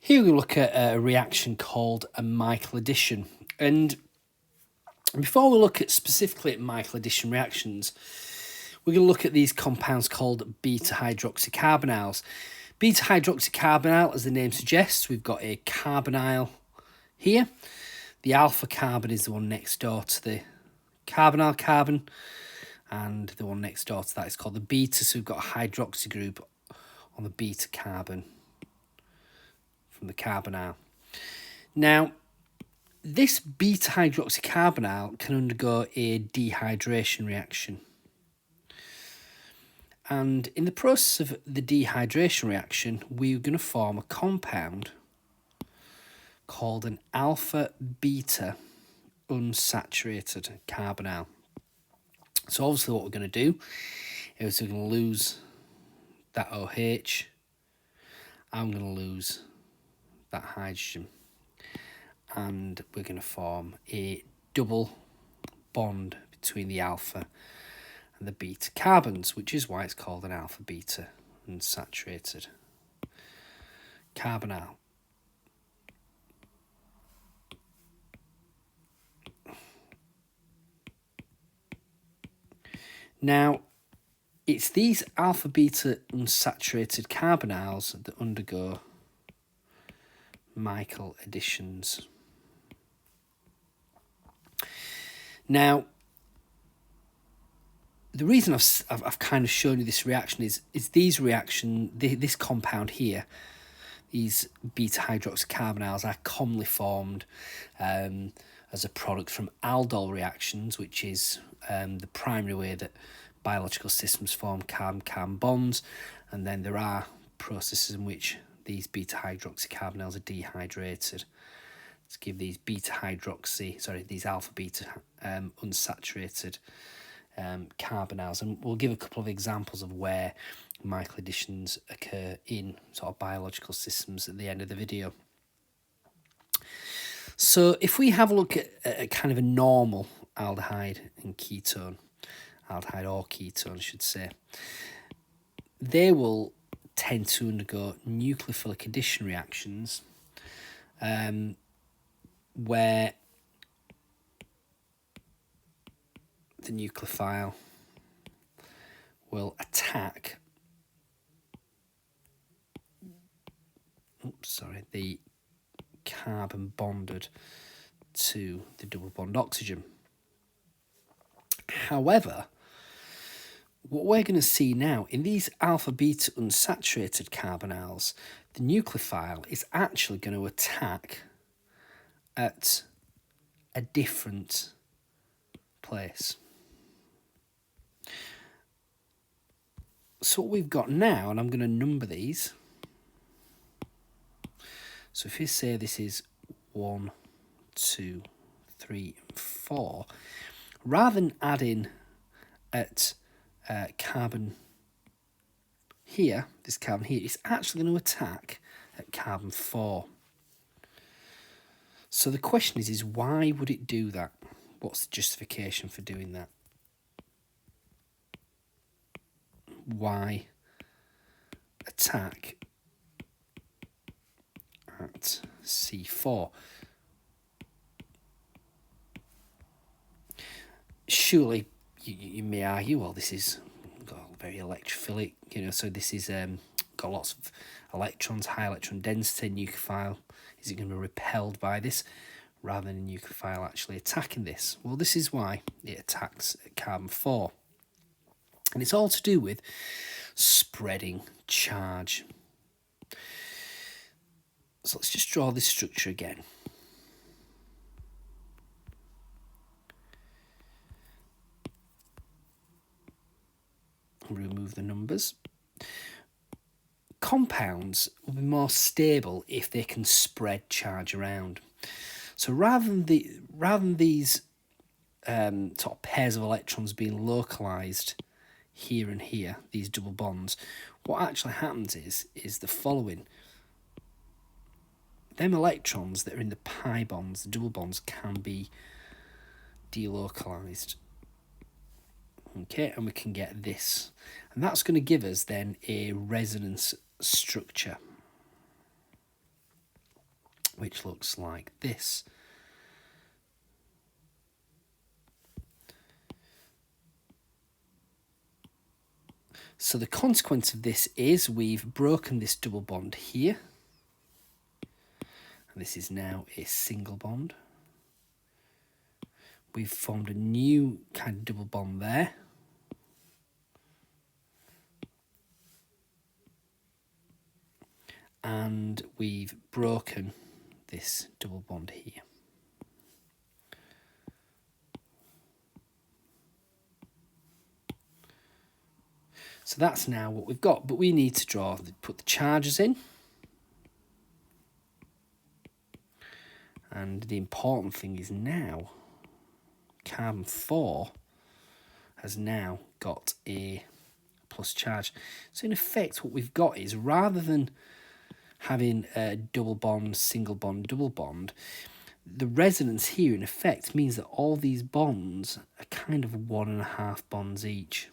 Here we look at a reaction called a Michael addition. And before we look at specifically at Michael addition reactions, we're going to look at these compounds called beta-hydroxycarbonyls. Beta-hydroxycarbonyl, as the name suggests, we've got a carbonyl here. The alpha carbon is the one next door to the carbonyl carbon, and the one next door to that is called the beta, so we've got a hydroxy group on the beta carbon from the carbonyl. Now, this beta-hydroxycarbonyl can undergo a dehydration reaction. And in the process of the dehydration reaction, we're going to form a compound called an alpha-beta unsaturated carbonyl. So obviously what we're going to do is we're going to lose that OH. I'm going to lose that hydrogen. And we're going to form a double bond between the alpha and the beta carbons, which is why it's called an alpha-beta unsaturated carbonyl. Now, it's these alpha-beta unsaturated carbonyls that undergo Michael additions. Now, the reason I've kind of shown you this reaction is this compound here, these beta-hydroxycarbonyls, are commonly formed as a product from aldol reactions, which is the primary way that biological systems form carbon-carbon bonds, and then there are processes in which these beta-hydroxycarbonyls are dehydrated to give these these alpha-beta unsaturated carbonyls, and we'll give a couple of examples of where Michael additions occur in sort of biological systems at the end of the video. So if we have a look at kind of a normal aldehyde and ketone, aldehyde or ketone I should say, they will tend to undergo nucleophilic addition reactions where the nucleophile will attack the carbon bonded to the double bond oxygen. However, what we're going to see now in these alpha-beta unsaturated carbonyls, the nucleophile is actually going to attack at a different place. So what we've got now, and I'm going to number these. So if you say this is 1, 2, 3, and 4, rather than adding at carbon here, this carbon here, it's actually going to attack at carbon 4. So the question is why would it do that? What's the justification for doing that? Why attack at C4? Surely you may argue, well, this is very electrophilic, so this is got lots of electrons, high electron density, nucleophile. Is it going to be repelled by this rather than a nucleophile actually attacking this? Well, this is why it attacks at carbon 4. And it's all to do with spreading charge. So let's just draw this structure again. Remove the numbers. Compounds will be more stable if they can spread charge around. So rather than these sort of pairs of electrons being localized here and here, these double bonds, what actually happens is the following. Them electrons that are in the pi bonds, the double bonds, can be delocalized. Okay, and we can get this. And that's going to give us then a resonance structure. which looks like this. So the consequence of this is we've broken this double bond here. And this is now a single bond. We've formed a new kind of double bond there. And we've broken this double bond here. So that's now what we've got, but we need to put the charges in. And the important thing is now, carbon 4 has now got a plus charge. So in effect, what we've got is, rather than having a double bond, single bond, double bond, the resonance here in effect means that all these bonds are kind of 1.5 bonds each.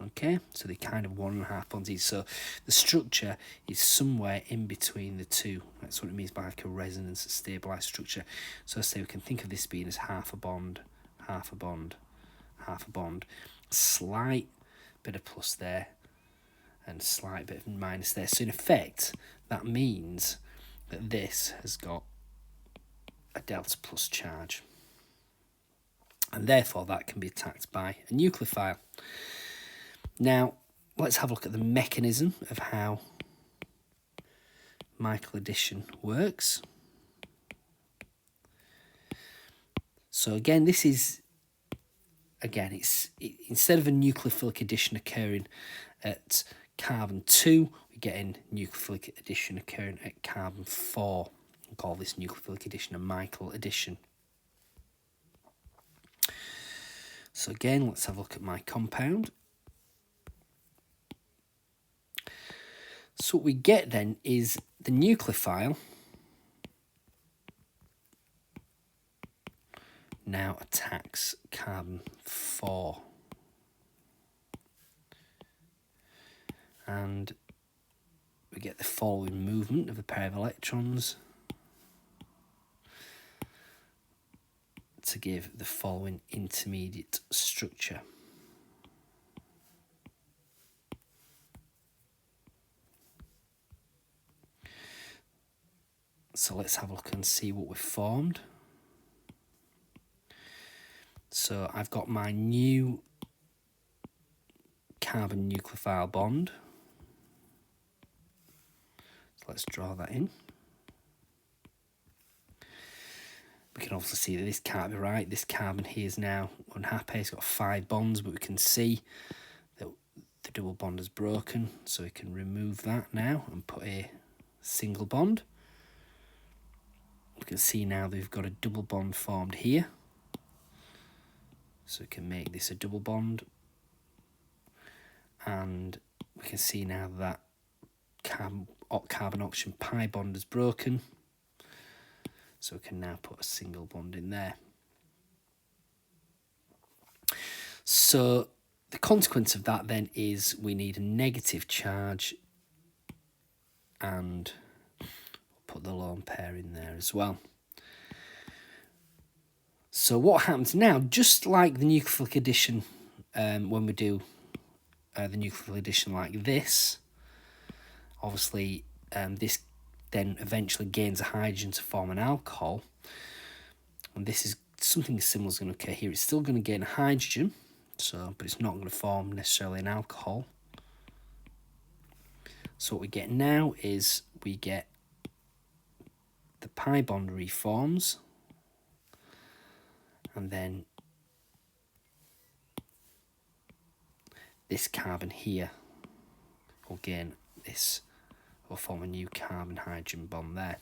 Okay, so they're kind of 1.5 bonds each. So the structure is somewhere in between the two. That's what it means by like a resonance stabilized structure. So say we can think of this being as half a bond, half a bond, half a bond. Slight bit of plus there and slight bit of minus there. So in effect, that means that this has got a delta plus charge. And therefore that can be attacked by a nucleophile. Now, let's have a look at the mechanism of how Michael addition works. So again, this is, instead of a nucleophilic addition occurring at carbon 2, we're getting nucleophilic addition occurring at carbon 4. We'll call this nucleophilic addition a Michael addition. So again, let's have a look at my compound. So what we get then is the nucleophile now attacks carbon 4. And we get the following movement of a pair of electrons to give the following intermediate structure. So let's have a look and see what we've formed. So I've got my new carbon nucleophile bond. So let's draw that in. We can also see that this can't be right. This carbon here is now unhappy. It's got 5 bonds, but we can see that the double bond is broken. So we can remove that now and put a single bond. We can see now that we've got a double bond formed here. So we can make this a double bond. And we can see now that carbon-oxygen pi bond is broken. So we can now put a single bond in there. So the consequence of that then is we need a negative charge, and put the lone pair in there as well. So what happens now, just like the nucleophilic addition, when we do the nucleophilic addition like this, obviously this then eventually gains a hydrogen to form an alcohol. And this is something similar is going to occur here. It's still going to gain a hydrogen, but it's not going to form necessarily an alcohol. So what we get now is we get the pi bond reforms, and then this carbon here will gain this, will form a new carbon-hydrogen bond there.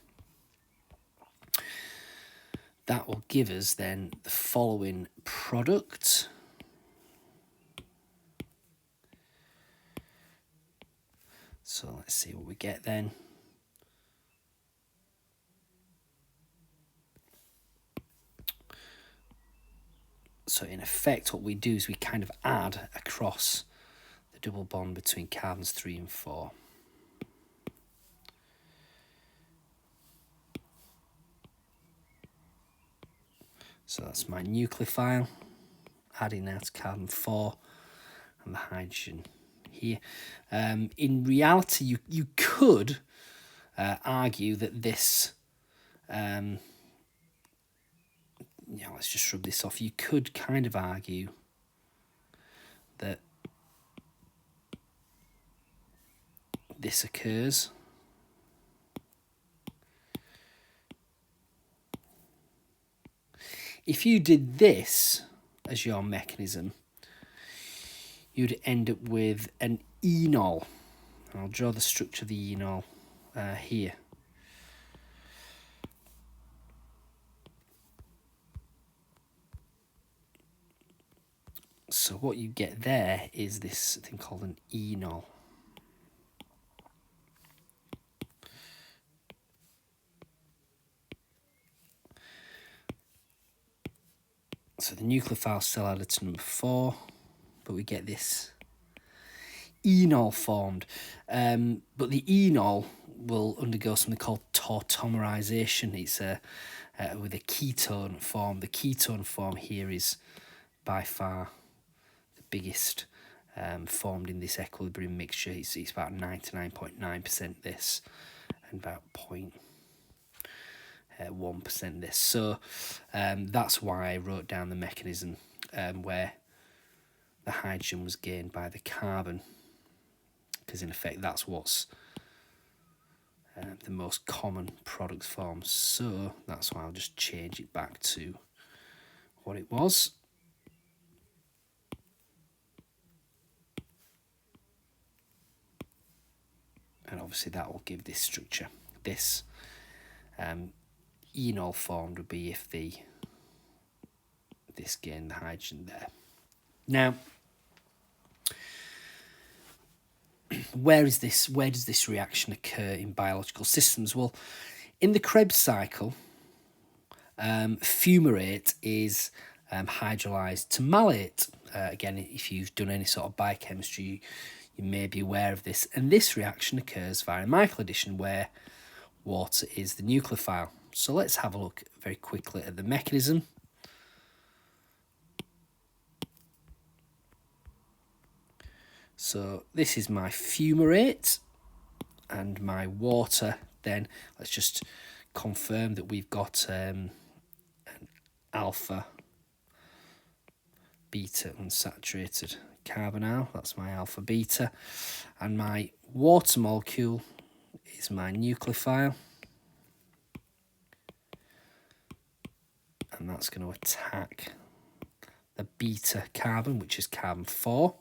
That will give us then the following product. So let's see what we get then. So in effect, what we do is we kind of add across the double bond between carbons 3 and 4. So that's my nucleophile, adding now to carbon 4 and the hydrogen here. In reality, you could argue that this, let's just rub this off. You could kind of argue that this occurs. If you did this as your mechanism, you'd end up with an enol. I'll draw the structure of the enol here. So what you get there is this thing called an enol. So the nucleophile still added to number 4, but we get this enol formed. But the enol will undergo something called tautomerization. It's with a ketone form. The ketone form here is by far the biggest formed in this equilibrium mixture. It's about 99.9% this and about 0.1% this. So that's why I wrote down the mechanism where the hydrogen was gained by the carbon, because in effect that's what's the most common product form. So that's why I'll just change it back to what it was. And obviously that will give this structure. This enol formed would be if this gained the hydrogen there. Now, where does this reaction occur in biological systems? Well, in the Krebs cycle, fumarate is hydrolyzed to malate. Again, if you've done any sort of biochemistry, you may be aware of this. And this reaction occurs via Michael addition, where water is the nucleophile. So let's have a look very quickly at the mechanism. So this is my fumarate and my water. Then let's just confirm that we've got an alpha beta unsaturated carbonyl. That's my alpha beta. And my water molecule is my nucleophile. And that's going to attack the beta carbon, which is carbon 4.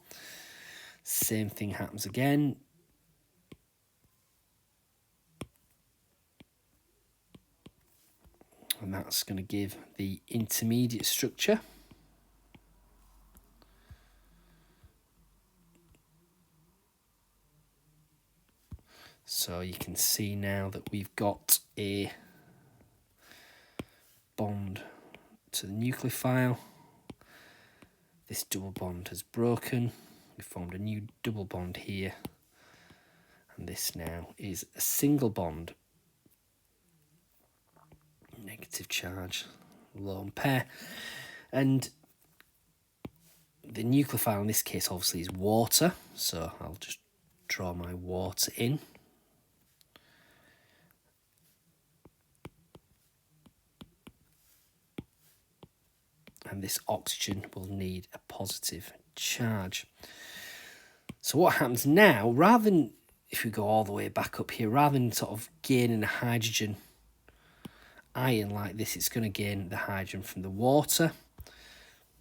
Same thing happens again. And that's going to give the intermediate structure. So you can see now that we've got a bond to the nucleophile. This double bond has broken. We formed a new double bond here. And this now is a single bond. Negative charge, lone pair. And the nucleophile in this case obviously is water. So I'll just draw my water in. And this oxygen will need a positive charge. So what happens now, rather than, if we go all the way back up here, rather than sort of gaining a hydrogen ion like this, it's going to gain the hydrogen from the water.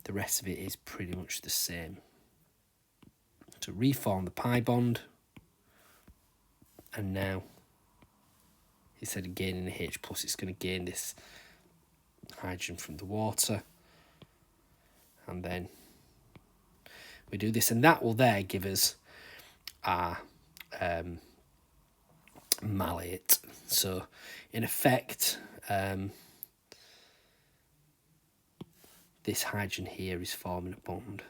The rest of it is pretty much the same. To reform the pi bond, and now instead of gaining a H+, it's going to gain this hydrogen from the water. And then we do this, and that will there give us our malate. So in effect, this hydrogen here is forming a bond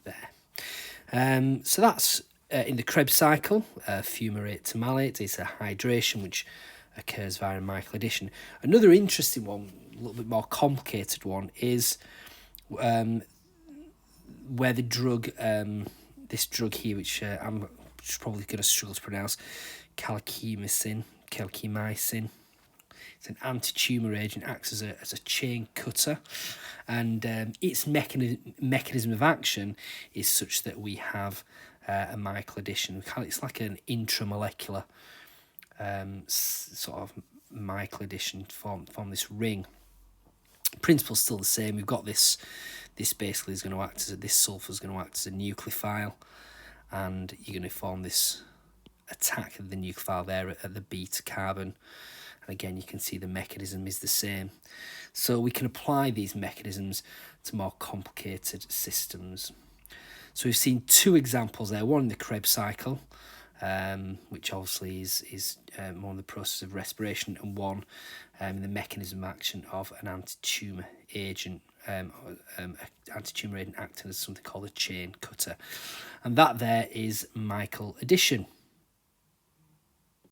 there. So that's in the Krebs cycle, fumarate to malate. It's a hydration which occurs via Michael addition. Another interesting one, a little bit more complicated one, is where the drug, this drug here, which I'm probably going to struggle to pronounce, calicimycin. It's an anti-tumour agent, acts as a chain cutter, and its mechanism of action is such that we have a Michael addition. It's like an intramolecular sort of Michael addition form this ring. Principle's still the same. We've got this basically is going to act as this sulfur is going to act as a nucleophile, and you're going to form this attack of the nucleophile there at the beta carbon. And again, you can see the mechanism is the same. So we can apply these mechanisms to more complicated systems. So we've seen two examples there, one in the Krebs cycle, which obviously is more in the process of respiration, and one in the mechanism of action of an anti-tumour agent, anti-tumour agent acting as something called a chain cutter. And that there is Michael addition.